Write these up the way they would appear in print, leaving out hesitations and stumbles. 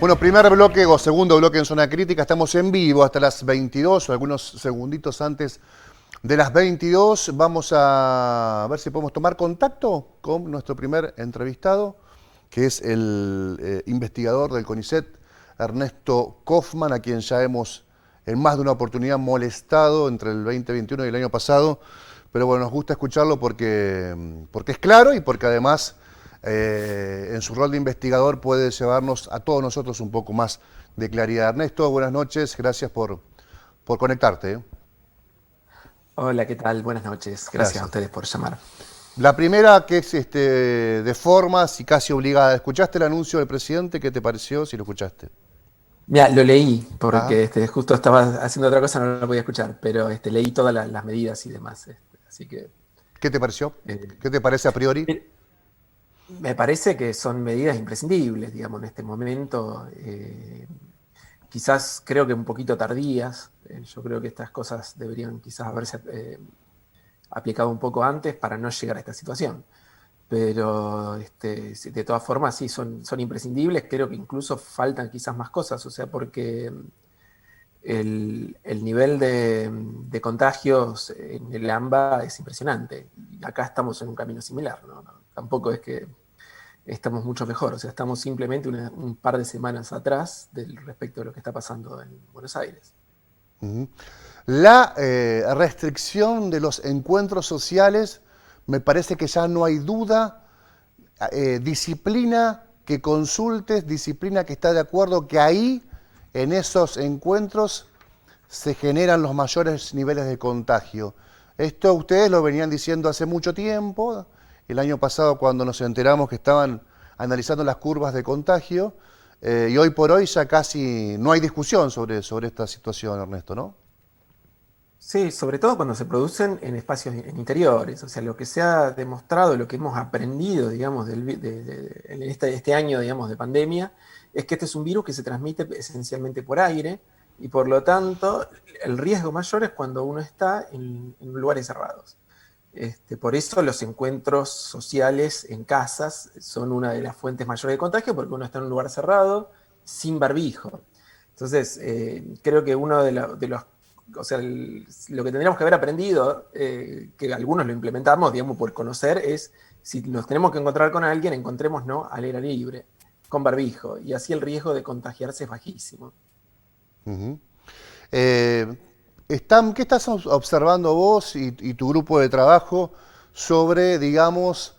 Bueno, primer bloque o segundo bloque en Zona Crítica. Estamos en vivo hasta las 22, o algunos segunditos antes de las 22. Vamos a ver si podemos tomar contacto con nuestro primer entrevistado, que es el investigador del CONICET, Ernesto Kaufmann, a quien ya hemos en más de una oportunidad molestado entre el 2021 y el año pasado. Pero bueno, nos gusta escucharlo porque es claro y porque además en su rol de investigador puede llevarnos a todos nosotros un poco más de claridad. Ernesto, buenas noches, gracias por conectarte. Hola, ¿qué tal? Buenas noches. Gracias a Gracias. ustedes por llamar. La primera, que es de formas y casi obligada. ¿Escuchaste el anuncio del presidente? ¿Qué te pareció si lo escuchaste? Mira, lo leí Ah, porque justo estaba haciendo otra cosa, no lo podía escuchar, pero leí todas las medidas y demás. Así que ¿qué te pareció? eh, ¿Qué te parece a priori? mir- me parece que son medidas imprescindibles, digamos, en este momento. Quizás creo que un poquito tardías. Yo creo que estas cosas deberían quizás haberse aplicado un poco antes para no llegar a esta situación. Pero sí, de todas formas sí, son imprescindibles. Creo que incluso faltan quizás más cosas, o sea, porque el nivel de contagios en el AMBA es impresionante. Y acá estamos en un camino similar, ¿no? Tampoco es que estamos mucho mejor, o sea, estamos simplemente un par de semanas atrás respecto de lo que está pasando en Buenos Aires. Ujú. La restricción de los encuentros sociales, me parece que ya no hay duda. Disciplina que consultes, disciplina que está de acuerdo que ahí, en esos encuentros, se generan los mayores niveles de contagio. Esto ustedes lo venían diciendo hace mucho tiempo. El año pasado, cuando nos enteramos que estaban analizando las curvas de contagio, y hoy por hoy ya casi no hay discusión sobre esta situación, Ernesto, ¿no? Sí, sobre todo cuando se producen en espacios en interiores, o sea, lo que se ha demostrado, lo que hemos aprendido, digamos, en este año, digamos, de pandemia, es que este es un virus que se transmite esencialmente por aire y por lo tanto el riesgo mayor es cuando uno está en lugares cerrados. Por eso los encuentros sociales en casas son una de las fuentes mayores de contagio porque uno está en un lugar cerrado, sin barbijo. Entonces, creo que uno de los o sea, lo que tendríamos que haber aprendido, que algunos lo implementamos, digamos, por conocer, es si nos tenemos que encontrar con alguien, encontrémonos al aire libre, con barbijo, y así el riesgo de contagiarse es bajísimo. Ujú. Eh, ¿Qué estás observando vos y tu grupo de trabajo sobre, digamos,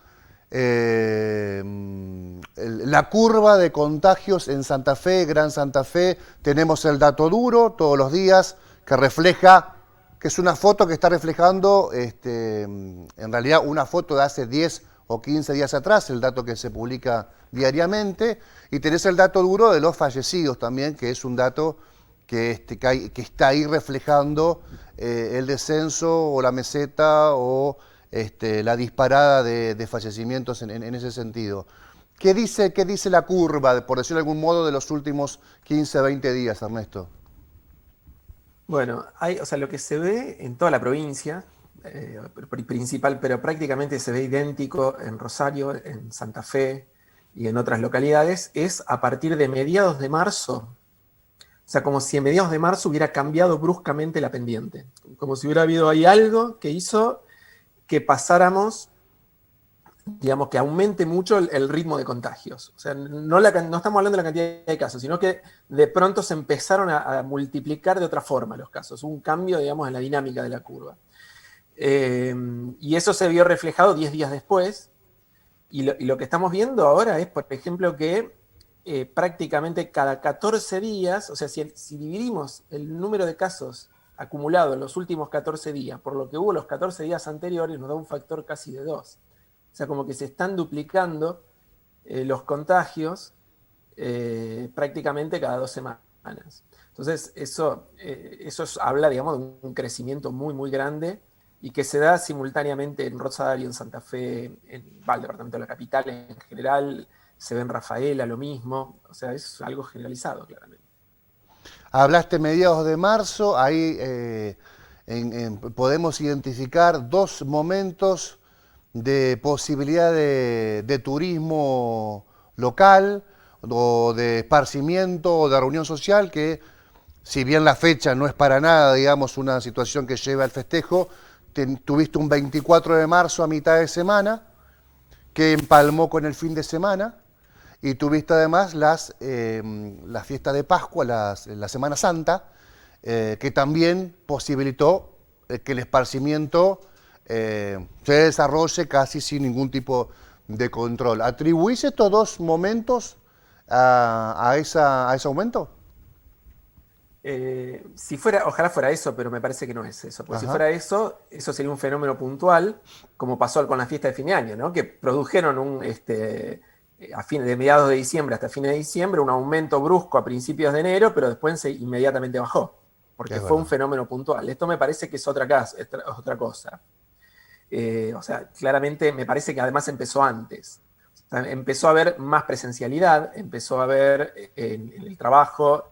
la curva de contagios en Santa Fe, Gran Santa Fe? Tenemos el dato duro todos los días que refleja, que es una foto que está reflejando, en realidad una foto de hace 10 o 15 días atrás, el dato que se publica diariamente, y tenés el dato duro de los fallecidos también, que es un dato que está ahí reflejando el descenso o la meseta o la disparada de fallecimientos en ese sentido. Qué dice la curva, por decirlo de algún modo, de los últimos 15, 20 días, Ernesto? Bueno, o sea, lo que se ve en toda la provincia, principal, pero prácticamente se ve idéntico en Rosario, en Santa Fe y en otras localidades, es a partir de mediados de marzo. O sea, como si en mediados de marzo hubiera cambiado bruscamente la pendiente. Como si hubiera habido ahí algo que hizo que pasáramos, digamos, que aumente mucho el ritmo de contagios. O sea, no estamos hablando de la cantidad de casos, sino que de pronto se empezaron a multiplicar de otra forma los casos. Hubo un cambio, digamos, en la dinámica de la curva. Y eso se vio reflejado 10 días después. Y lo que estamos viendo ahora es, por ejemplo, que prácticamente cada 14 días, o sea, si dividimos el número de casos acumulado en los últimos 14 días por lo que hubo los 14 días anteriores, nos da un factor casi de 2. O sea, como que se están duplicando los contagios prácticamente cada 2 semanas. Entonces, eso habla, digamos, de un crecimiento muy, muy grande y que se da simultáneamente en Rosario, en Santa Fe, en el departamento de la capital en general, se ve en Rafaela lo mismo, o sea, es algo generalizado, claramente. Hablaste mediados de marzo, ahí podemos identificar dos momentos de posibilidad de turismo local. o de esparcimiento o de reunión social que, si bien la fecha no es para nada, digamos, una situación que lleve al festejo, tuviste un 24 de marzo a mitad de semana, que empalmó con el fin de semana, y tuviste además la fiesta de Pascua, la Semana Santa, que también posibilitó que el esparcimiento se desarrolle casi sin ningún tipo de control. ¿Atribuís estos dos momentos a ese aumento? Si fuera, ojalá fuera eso, pero me parece que no es eso. Porque si Ajá. fuera eso, eso sería un fenómeno puntual, como pasó con la fiesta de fin de año, ¿no? Que produjeron de mediados de diciembre hasta fines de diciembre, un aumento brusco a principios de enero, pero después inmediatamente bajó, porque Es fue un verdad. fenómeno puntual. Esto me parece que es otra cosa. O sea, claramente me parece que además empezó antes. O sea, empezó a haber más presencialidad, empezó a haber en el trabajo,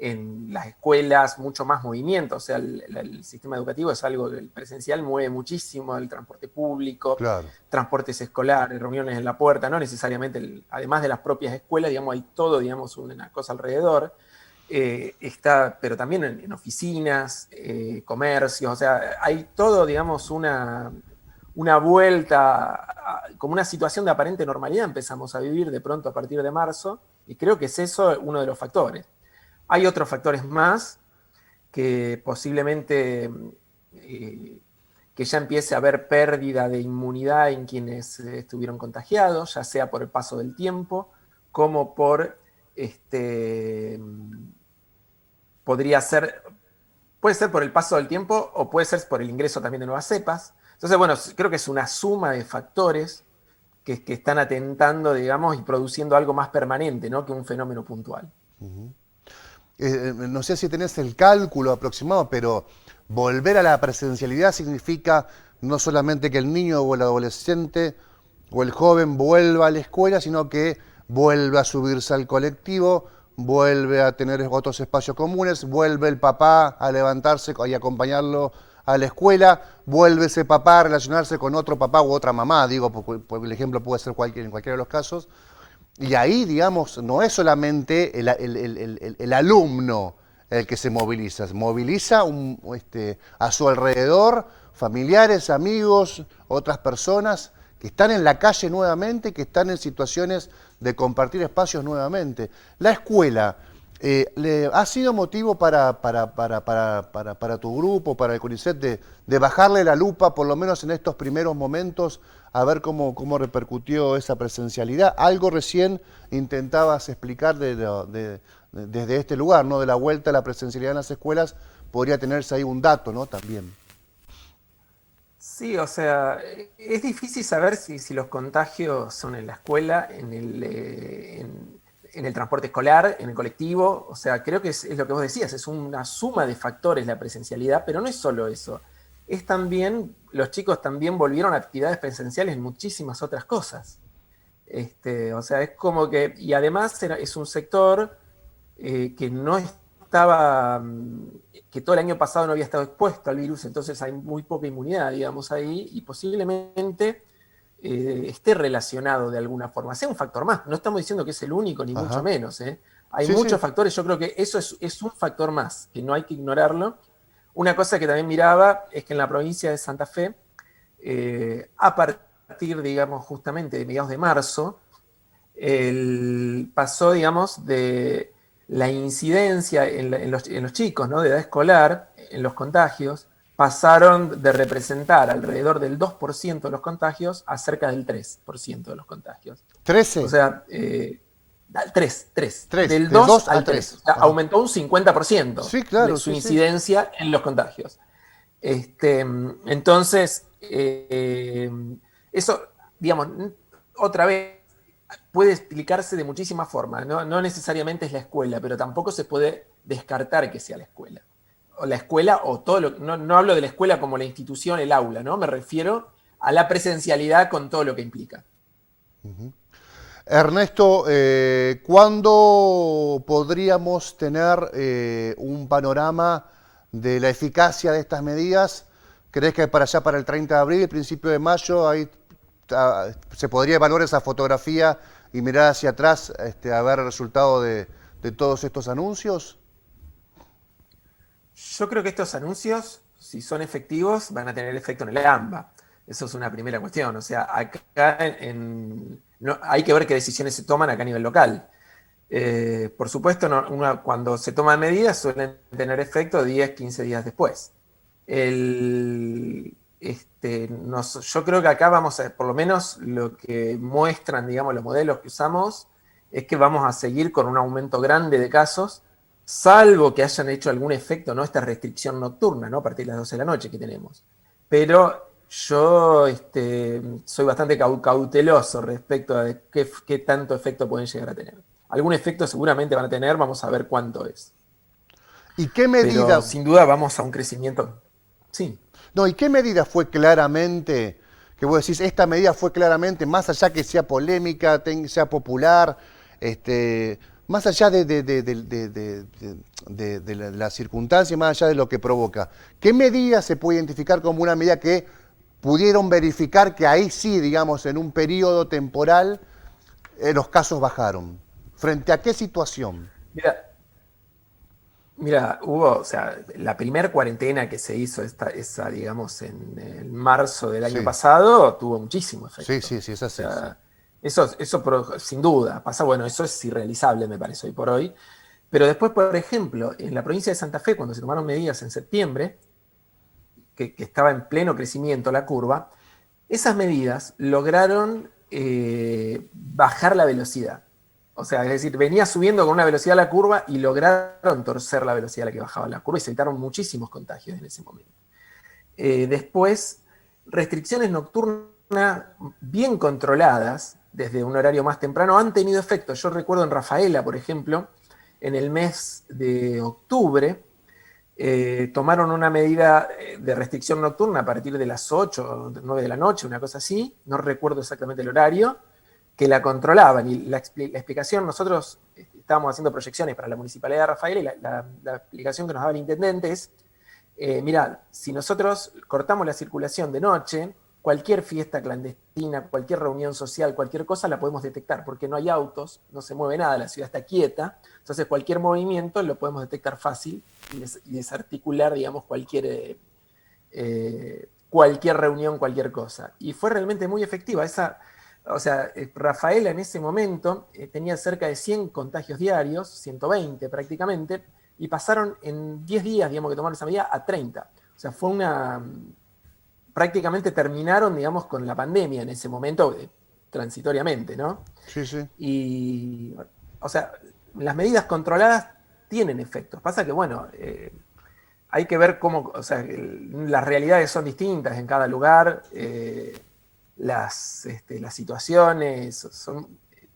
en las escuelas, mucho más movimiento. O sea, el sistema educativo es algo que el presencial mueve muchísimo, el transporte público, Claro. transportes escolares, reuniones en la puerta, no necesariamente, además de las propias escuelas, digamos, hay todo, digamos, una cosa alrededor. Pero también en oficinas, comercios, o sea, hay todo, digamos, una vuelta, como una situación de aparente normalidad empezamos a vivir de pronto a partir de marzo, y creo que es eso uno de los factores. Hay otros factores más que posiblemente que ya empiece a haber pérdida de inmunidad en quienes estuvieron contagiados, ya sea por el paso del tiempo, como por podría ser, puede ser por el paso del tiempo o puede ser por el ingreso también de nuevas cepas. Entonces, bueno, creo que es una suma de factores que están atentando, digamos, y produciendo algo más permanente, ¿no? Que un fenómeno puntual. No sé si tenés el cálculo aproximado, pero volver a la presencialidad significa no solamente que el niño o el adolescente o el joven vuelva a la escuela, sino que vuelve a subirse al colectivo, vuelve a tener otros espacios comunes, vuelve el papá a levantarse y acompañarlo a la escuela, vuelve ese papá a relacionarse con otro papá u otra mamá, digo, porque el ejemplo puede ser en cualquiera de los casos. Y ahí, digamos, no es solamente el alumno el que se moviliza a su alrededor familiares, amigos, otras personas que están en la calle nuevamente, que están en situaciones de compartir espacios nuevamente. La escuela, ¿ha sido motivo para tu grupo, para el CONICET, de bajarle la lupa, por lo menos en estos primeros momentos, a ver cómo repercutió esa presencialidad? Algo recién intentabas explicar desde este lugar, ¿no? De la vuelta a la presencialidad en las escuelas, podría tenerse ahí un dato, ¿no? También. Sí, o sea, es difícil saber si los contagios son en la escuela, en el transporte escolar, en el colectivo. O sea, creo que es lo que vos decías, es una suma de factores la presencialidad, pero no es solo eso. Es también, los chicos también volvieron a actividades presenciales en muchísimas otras cosas. O sea, es como que, y además es un sector que no estaba, que todo el año pasado no había estado expuesto al virus, entonces hay muy poca inmunidad, digamos, ahí, y posiblemente esté relacionado de alguna forma, sea un factor más. No estamos diciendo que es el único, ni mucho Ajá. menos. Hay Sí, muchos sí. factores, yo creo que eso es un factor más, que no hay que ignorarlo. Una cosa que también miraba es que en la provincia de Santa Fe, a partir, digamos, justamente de mediados de marzo, pasó, digamos, de la incidencia en los chicos, ¿no? De edad escolar, en los contagios, pasaron de representar alrededor del 2% de los contagios a cerca del 3% de los contagios. O 13. sea, 3, 3. del Del 2 2 al al 3. 3. O sea, Ajá. aumentó un 50% Sí, de claro, su sí, sí. incidencia en los contagios. Entonces, eso, digamos, otra vez, puede explicarse de muchísimas formas. ¿No? No necesariamente es la escuela, pero tampoco se puede descartar que sea la escuela. O la escuela o todo lo. No hablo de la escuela como la institución, el aula, ¿no? Me refiero a la presencialidad con todo lo que implica. Ernesto, ¿cuándo podríamos tener un panorama de la eficacia de estas medidas? ¿Crees que para allá, para el 30 de abril, principio de mayo, ahí se podría evaluar esa fotografía y mirar hacia atrás a ver el resultado de todos estos anuncios? Yo creo que estos anuncios, si son efectivos, van a tener efecto en el AMBA. Eso es una primera cuestión. O sea, acá no, hay que ver qué decisiones se toman acá a nivel local. Por supuesto, cuando se toman medidas suelen tener efecto 10, 15 días después. Yo creo que acá vamos a, por lo menos lo que muestran, digamos, los modelos que usamos, es que vamos a seguir con un aumento grande de casos, salvo que hayan hecho algún efecto, ¿no? Esta restricción nocturna, ¿no? A partir de las 12 de la noche que tenemos. Pero yo soy bastante cauteloso respecto a qué tanto efecto pueden llegar a tener. Algún efecto seguramente van a tener, vamos a ver cuánto es. ¿Y qué Pero medida, sin duda vamos a un crecimiento. Sí. no, ¿y qué medida fue claramente, que vos decís, esta medida fue claramente, más allá que sea polémica, sea popular, más allá de la circunstancia, más allá de lo que provoca, ¿qué medida se puede identificar como una medida que pudieron verificar que ahí sí, digamos, en un periodo temporal, los casos bajaron? ¿Frente a qué situación? Mira, hubo, o sea, la primera cuarentena que se hizo, esa, digamos, en el marzo del año Sí, pasado, tuvo muchísimo sí, efecto. sí, sí, es O así, sí. sea, eso sin duda pasa, bueno, eso es irrealizable, me parece, hoy por hoy. Pero después, por ejemplo, en la provincia de Santa Fe, cuando se tomaron medidas en septiembre, que estaba en pleno crecimiento la curva, esas medidas lograron bajar la velocidad. O sea, es decir, venía subiendo con una velocidad la curva y lograron torcer la velocidad a la que bajaba la curva y se evitaron muchísimos contagios en ese momento. Después, restricciones nocturnas bien controladas desde un horario más temprano han tenido efecto. Yo recuerdo en Rafaela, por ejemplo, en el mes de octubre, tomaron una medida de restricción nocturna a partir de las 8 o 9 de la noche, una cosa así, no recuerdo exactamente el horario, que la controlaban. Y la explicación, nosotros estábamos haciendo proyecciones para la Municipalidad de Rafaela y la explicación que nos daba el intendente es, mirá, si nosotros cortamos la circulación de noche, cualquier fiesta clandestina, cualquier reunión social, cualquier cosa la podemos detectar, porque no hay autos, no se mueve nada, la ciudad está quieta, entonces cualquier movimiento lo podemos detectar fácil y desarticular, digamos, cualquier reunión, cualquier cosa. Y fue realmente muy efectiva. O sea, Rafaela en ese momento tenía cerca de 100 contagios diarios, 120 prácticamente, y pasaron en 10 días, digamos, que tomaron esa medida, a 30. O sea, prácticamente terminaron, digamos, con la pandemia en ese momento, transitoriamente, ¿no? Sí, sí. Y, o sea, las medidas controladas tienen efectos. Pasa que, bueno, hay que ver cómo, o sea, las realidades son distintas en cada lugar, las situaciones,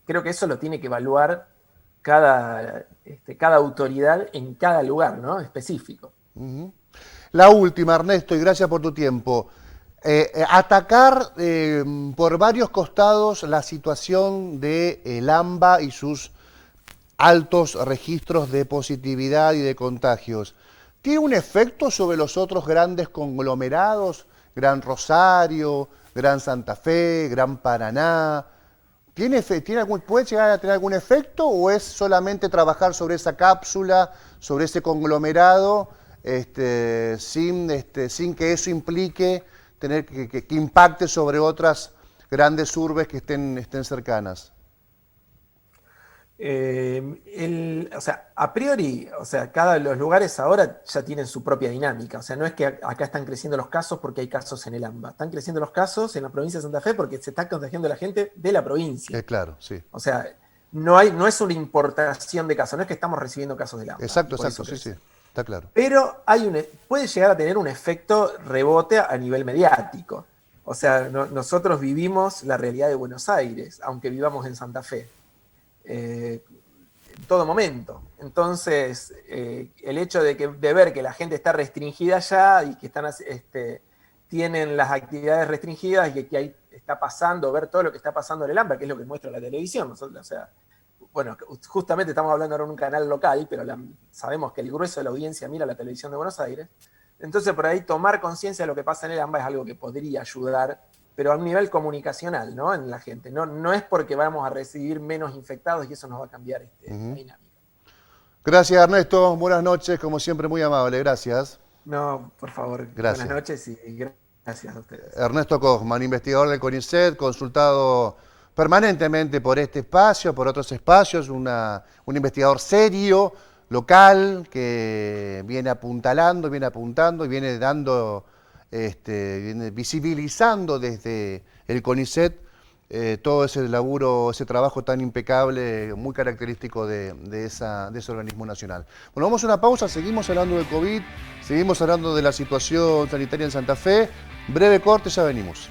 creo que eso lo tiene que evaluar cada autoridad en cada lugar, ¿no? Específico. Ujú. La última, Ernesto, y gracias por tu tiempo. Atacar por varios costados la situación de el AMBA y sus altos registros de positividad y de contagios. ¿Tiene un efecto sobre los otros grandes conglomerados? Gran Rosario, Gran Santa Fe, Gran Paraná. ¿Puede llegar a tener algún efecto o es solamente trabajar sobre esa cápsula, sobre ese conglomerado, sin que eso implique tener que impacte sobre otras grandes urbes que estén cercanas? O sea, a priori, o sea, cada de los lugares ahora ya tienen su propia dinámica. O sea, no es que acá están creciendo los casos porque hay casos en el AMBA. Están creciendo los casos en la provincia de Santa Fe porque se está contagiando la gente de la provincia. Claro, sí. O sea, no es una importación de casos, no es que estamos recibiendo casos del AMBA y Exacto, por exacto, eso sí, sí. crece. Está claro. Pero puede llegar a tener un efecto rebote a nivel mediático. O sea, nosotros vivimos la realidad de Buenos Aires, aunque vivamos en Santa Fe. En todo momento. Entonces, el hecho de ver que la gente está restringida ya y que tienen las actividades restringidas y que ahí está pasando, ver todo lo que está pasando en el AMBA, que es lo que muestra la televisión. Nosotros, o sea, bueno, justamente estamos hablando ahora en un canal local, pero sabemos que el grueso de la audiencia mira la televisión de Buenos Aires. Entonces, por ahí tomar conciencia de lo que pasa en el AMBA es algo que podría ayudar pero a un nivel comunicacional, ¿no? En la gente. No es porque vamos a recibir menos infectados y eso nos va a cambiar la dinámica. Gracias, Ernesto. Buenas noches, como siempre, muy amable. Gracias. No, por favor, Gracias. buenas noches y gracias a ustedes. Ernesto Kojman, investigador del CONICET, consultado permanentemente por este espacio, por otros espacios, un investigador serio, local, que viene apuntalando, viene apuntando y viene dando, viene visibilizando desde el CONICET todo ese laburo, ese trabajo tan impecable, muy característico de ese organismo nacional. Bueno, vamos a una pausa, seguimos hablando de COVID, seguimos hablando de la situación sanitaria en Santa Fe. Breve corte, ya venimos.